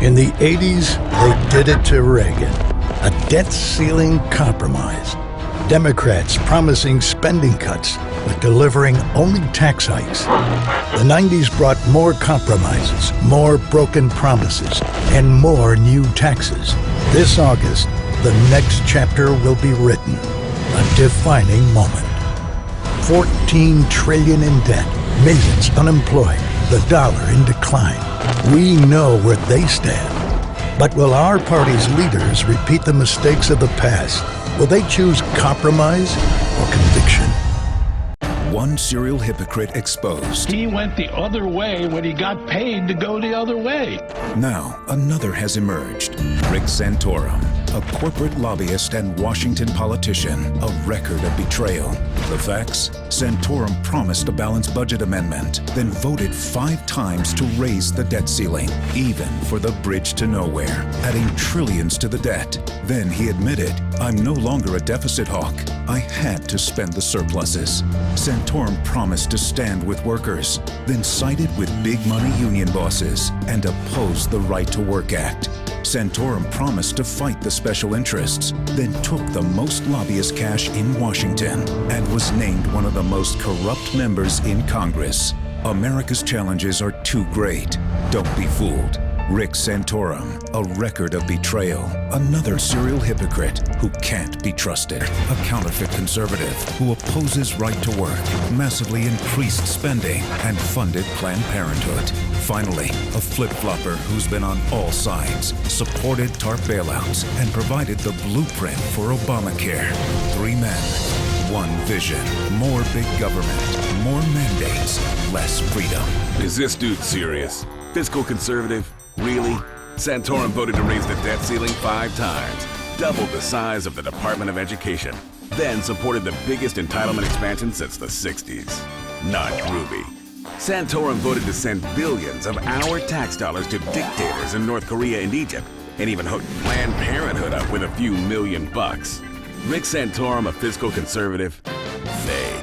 In the 80s, they did it to Reagan. A debt ceiling compromise. Democrats promising spending cuts, but delivering only tax hikes. The 90s brought more compromises, more broken promises, and more new taxes. This August, the next chapter will be written. A defining moment. 14 trillion in debt, millions unemployed, the dollar in decline. We know where they stand. But will our party's leaders repeat the mistakes of the past? Will they choose compromise or conviction? One serial hypocrite exposed. He went the other way when he got paid to go the other way. Now, another has emerged. Rick Santorum, a corporate lobbyist and Washington politician, a record of betrayal. The facts? Santorum promised a balanced budget amendment, then voted 5 times to raise the debt ceiling, even for the bridge to nowhere, adding trillions to the debt. Then he admitted, I'm no longer a deficit hawk. I had to spend the surpluses. Santorum promised to stand with workers, then sided with big money union bosses and opposed the Right to Work Act. Santorum promised to fight the special interests, then took the most lobbyist cash in Washington and was named one of the most corrupt members in Congress. America's challenges are too great. Don't be fooled. Rick Santorum, a record of betrayal. Another serial hypocrite who can't be trusted. A counterfeit conservative who opposes right to work, massively increased spending, and funded Planned Parenthood. Finally, a flip-flopper who's been on all sides, supported TARP bailouts, and provided the blueprint for Obamacare. 3 men, 1 vision. More big government, more mandates, less freedom. Is this dude serious? Fiscal conservative? Really? Santorum voted to raise the debt ceiling 5 times, doubled the size of the Department of Education, then supported the biggest entitlement expansion since the 60s. Not Ruby. Santorum voted to send billions of our tax dollars to dictators in North Korea and Egypt, and even hooked Planned Parenthood up with a few $1,000,000. Rick Santorum, a fiscal conservative? Fake.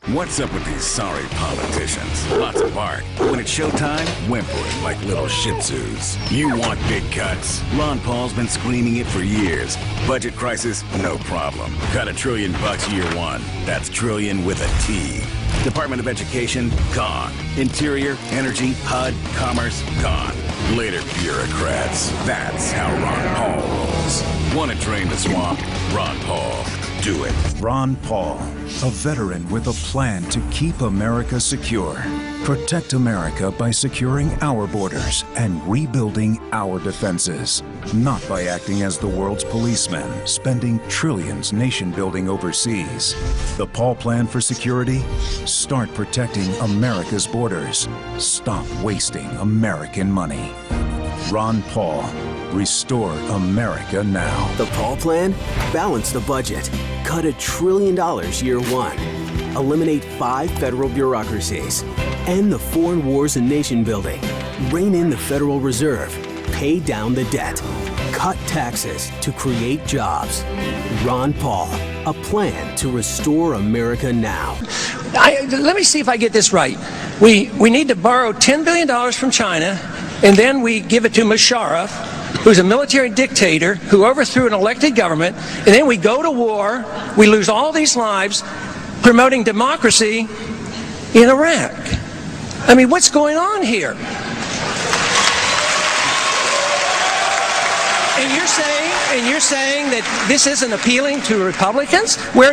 What's up with these sorry politicians? Lots of bark, but when it's showtime, whimpering like little shih tzus. You want big cuts? Ron Paul's been screaming it for years. Budget crisis? No problem. Cut $1 trillion year 1. That's trillion with a T. Department of Education? Gone. Interior, Energy, HUD, Commerce? Gone. Later, bureaucrats. That's how Ron Paul rolls. Want to drain the swamp? Ron Paul. Do it. Ron Paul, a veteran with a plan to keep America secure. Protect America by securing our borders and rebuilding our defenses, not by acting as the world's policeman, spending trillions nation-building overseas. The Paul Plan for security? Start protecting America's borders. Stop wasting American money. Ron Paul. Restore America now. The Paul Plan? Balance the budget. Cut $1 trillion year 1. Eliminate 5 federal bureaucracies. End the foreign wars and nation building. Rein in the Federal Reserve. Pay down the debt. Cut taxes to create jobs. Ron Paul. A plan to restore America now. Let me see if I get this right. We need to borrow $10 billion from China, and then we give it to Musharraf, who's a military dictator who overthrew an elected government, and then we go to war, we lose all these lives promoting democracy in Iraq. I mean, what's going on here? And you're saying that this isn't appealing to Republicans? Where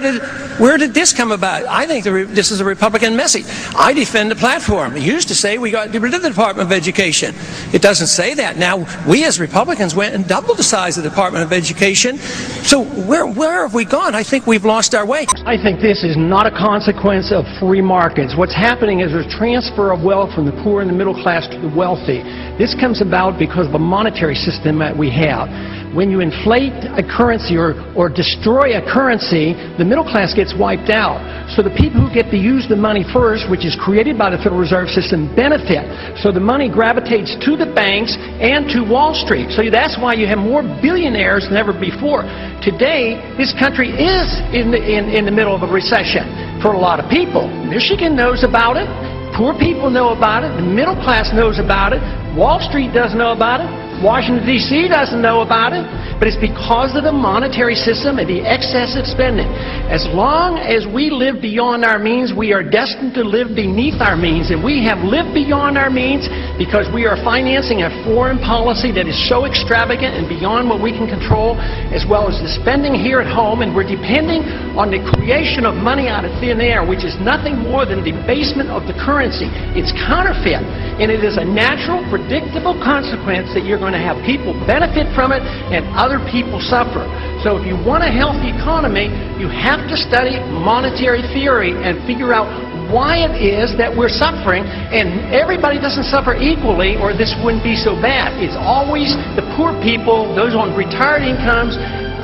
did this come about? I think this is a Republican message. I defend the platform. It used to say we got rid of the Department of Education. It doesn't say that. Now, we as Republicans went and doubled the size of the Department of Education. So where have we gone? I think we've lost our way. I think this is not a consequence of free markets. What's happening is a transfer of wealth from the poor and the middle class to the wealthy. This comes about because of the monetary system that we have. When you inflate a currency or destroy a currency, the middle class gets wiped out. So the people who get to use the money first, which is created by the Federal Reserve System, benefit. So the money gravitates to the banks and to Wall Street. So that's why you have more billionaires than ever before. Today, this country is in the middle of a recession for a lot of people. Michigan knows about it. Poor people know about it. The middle class knows about it. Wall Street doesn't know about it. Washington, D.C. doesn't know about it, but it's because of the monetary system and the excessive spending. As long as we live beyond our means, we are destined to live beneath our means, and we have lived beyond our means because we are financing a foreign policy that is so extravagant and beyond what we can control, as well as the spending here at home, and we're depending on the creation of money out of thin air, which is nothing more than debasement of the currency. It's counterfeit, and it is a natural, predictable consequence that you're going to have people benefit from it and other people suffer. So if you want a healthy economy, you have to study monetary theory and figure out why it is that we're suffering, and everybody doesn't suffer equally or this wouldn't be so bad. It's always the poor people, those on retired incomes,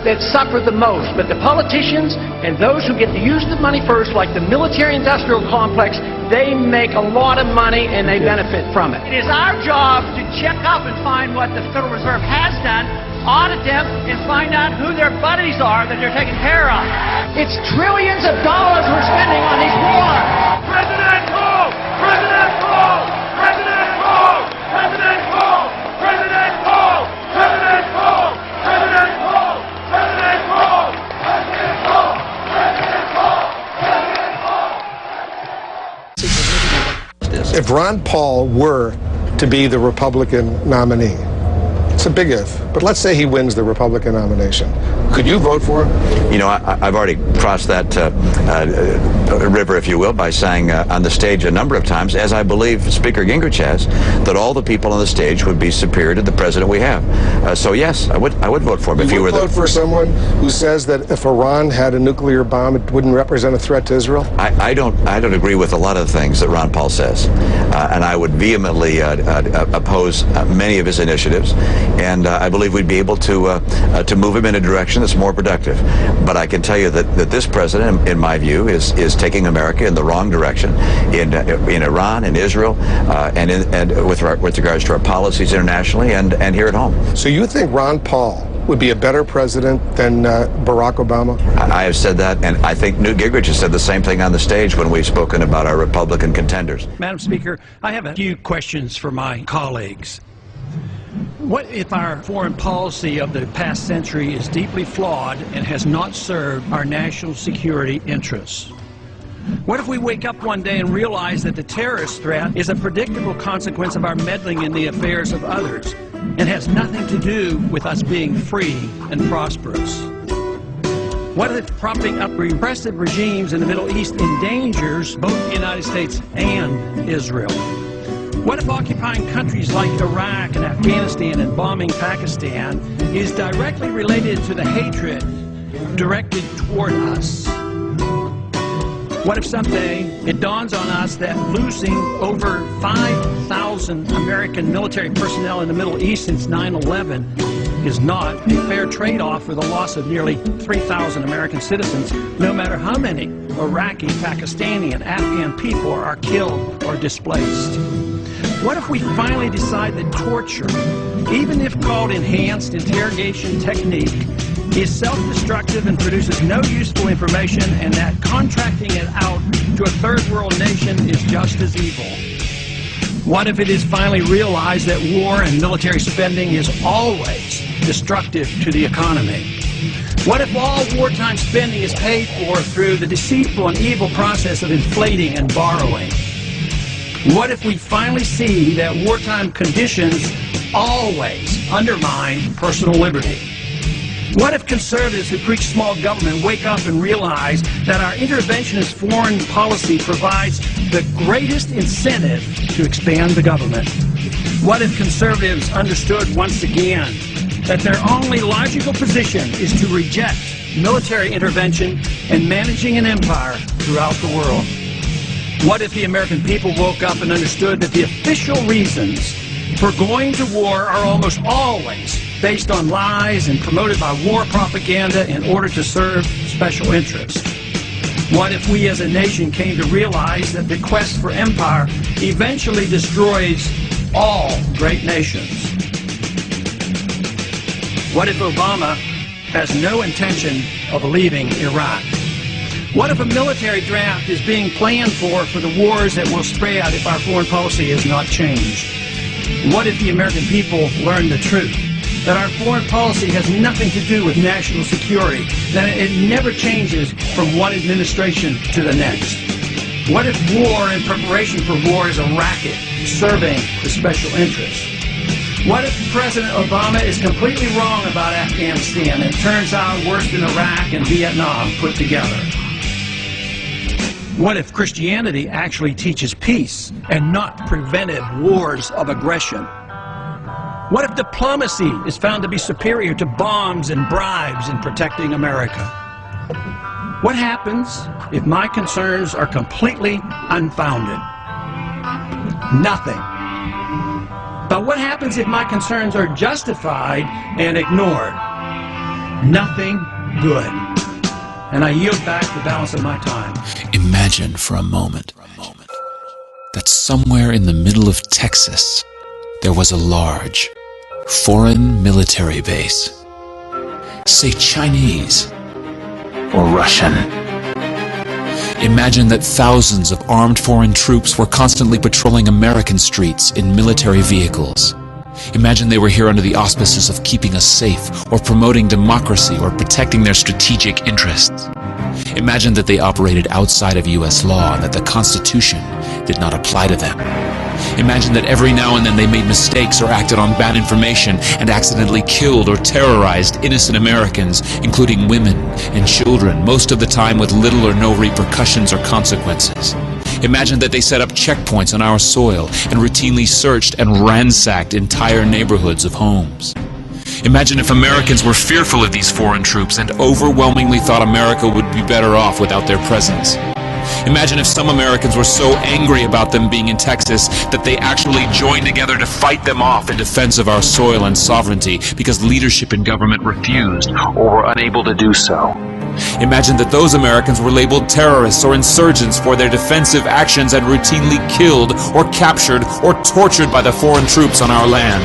that suffer the most. But the politicians and those who get to use the money first, like the military-industrial complex, they make a lot of money and they benefit from it. It is our job to check up and find what the Federal Reserve has done, audit them, and find out who their buddies are that they're taking care of. It's trillions of dollars we're spending on these wars. President Ho! President Ho! President Ho! President Ho! President Ho! President Ho! President Ho! If Ron Paul were to be the Republican nominee, it's a big if, but let's say he wins the Republican nomination. Could you vote for him? You know, I've already crossed that river, if you will, by saying on the stage a number of times, as I believe Speaker Gingrich has, that all the people on the stage would be superior to the president we have. So yes, I would vote for him if he were. You would vote for someone who says that if Iran had a nuclear bomb, it wouldn't represent a threat to Israel? I don't agree with a lot of the things that Ron Paul says, and I would vehemently oppose many of his initiatives. And I believe we'd be able to move him in a direction that's more productive. But I can tell you that this president, in my view, is taking America in the wrong direction in Iran, in Israel, and with regards to our policies internationally and here at home. So you think Ron Paul would be a better president than Barack Obama? I have said that, and I think Newt Gingrich has said the same thing on the stage when we've spoken about our Republican contenders. Madam Speaker, I have a few questions for my colleagues. What if our foreign policy of the past century is deeply flawed and has not served our national security interests? What if we wake up one day and realize that the terrorist threat is a predictable consequence of our meddling in the affairs of others and has nothing to do with us being free and prosperous? What if propping up repressive regimes in the Middle East endangers both the United States and Israel? What if occupying countries like Iraq and Afghanistan and bombing Pakistan is directly related to the hatred directed toward us? What if someday it dawns on us that losing over 5,000 American military personnel in the Middle East since 9/11 is not a fair trade-off for the loss of nearly 3,000 American citizens, no matter how many Iraqi, Pakistani, and Afghan people are killed or displaced? What if we finally decide that torture, even if called enhanced interrogation technique, is self-destructive and produces no useful information, and that contracting it out to a third world nation is just as evil? What if it is finally realized that war and military spending is always destructive to the economy? What if all wartime spending is paid for through the deceitful and evil process of inflating and borrowing? What if we finally see that wartime conditions always undermine personal liberty? What if conservatives who preach small government wake up and realize that our interventionist foreign policy provides the greatest incentive to expand the government? What if conservatives understood once again that their only logical position is to reject military intervention and managing an empire throughout the world? What if the American people woke up and understood that the official reasons for going to war are almost always based on lies and promoted by war propaganda in order to serve special interests? What if we as a nation came to realize that the quest for empire eventually destroys all great nations? What if Obama has no intention of leaving Iraq? What if a military draft is being planned for the wars that will spread if our foreign policy is not changed? What if the American people learned the truth? That our foreign policy has nothing to do with national security, that it never changes from one administration to the next. What if war and preparation for war is a racket serving the special interests? What if President Obama is completely wrong about Afghanistan and it turns out worse than Iraq and Vietnam put together? What if Christianity actually teaches peace and not preventive wars of aggression? What if diplomacy is found to be superior to bombs and bribes in protecting America? What happens if my concerns are completely unfounded? Nothing. But what happens if my concerns are justified and ignored? Nothing good. And I yield back the balance of my time. Imagine for a moment that somewhere in the middle of Texas there was a large foreign military base, say Chinese or Russian. Imagine that thousands of armed foreign troops were constantly patrolling American streets in military vehicles. Imagine they were here under the auspices of keeping us safe, or promoting democracy, or protecting their strategic interests. Imagine that they operated outside of U.S. law and that the Constitution did not apply to them. Imagine that every now and then they made mistakes or acted on bad information and accidentally killed or terrorized innocent Americans, including women and children, most of the time with little or no repercussions or consequences. Imagine that they set up checkpoints on our soil and routinely searched and ransacked entire neighborhoods of homes. Imagine if Americans were fearful of these foreign troops and overwhelmingly thought America would be better off without their presence. Imagine if some Americans were so angry about them being in Texas that they actually joined together to fight them off in defense of our soil and sovereignty because leadership in government refused or were unable to do so. Imagine that those Americans were labeled terrorists or insurgents for their defensive actions and routinely killed or captured or tortured by the foreign troops on our land.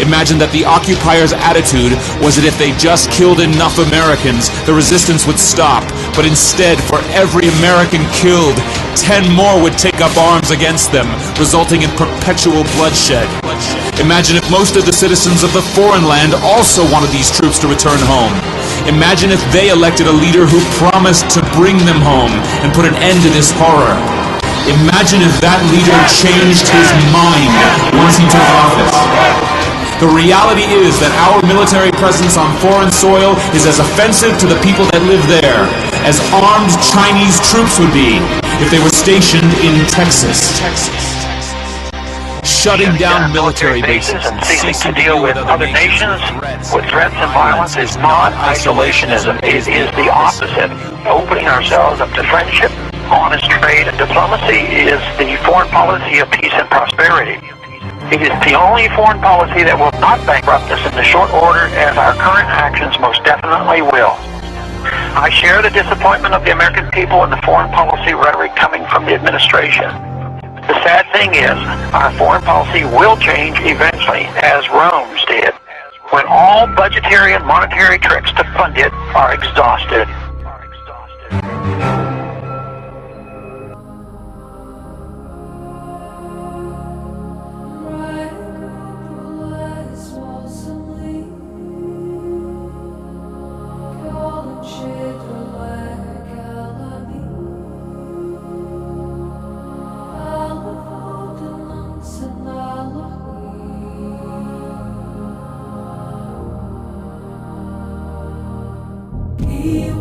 Imagine that the occupiers' attitude was that if they just killed enough Americans, the resistance would stop, but instead, for every American killed, 10 more would take up arms against them, resulting in perpetual bloodshed. Imagine if most of the citizens of the foreign land also wanted these troops to return home. Imagine if they elected a leader who promised to bring them home and put an end to this horror. Imagine if that leader changed his mind once he took office. The reality is that our military presence on foreign soil is as offensive to the people that live there as armed Chinese troops would be if they were stationed in Texas. Shutting down military bases and ceasing to deal with other nations with threats and violence is not isolationism. It is the opposite. Opening ourselves up to friendship, honest trade, and diplomacy is the foreign policy of peace and prosperity. It is the only foreign policy that will not bankrupt us in the short order, as our current actions most definitely will. I share the disappointment of the American people in the foreign policy rhetoric coming from the administration. The sad thing is, our foreign policy will change eventually, as Rome's did, when all budgetary and monetary tricks to fund it are exhausted. You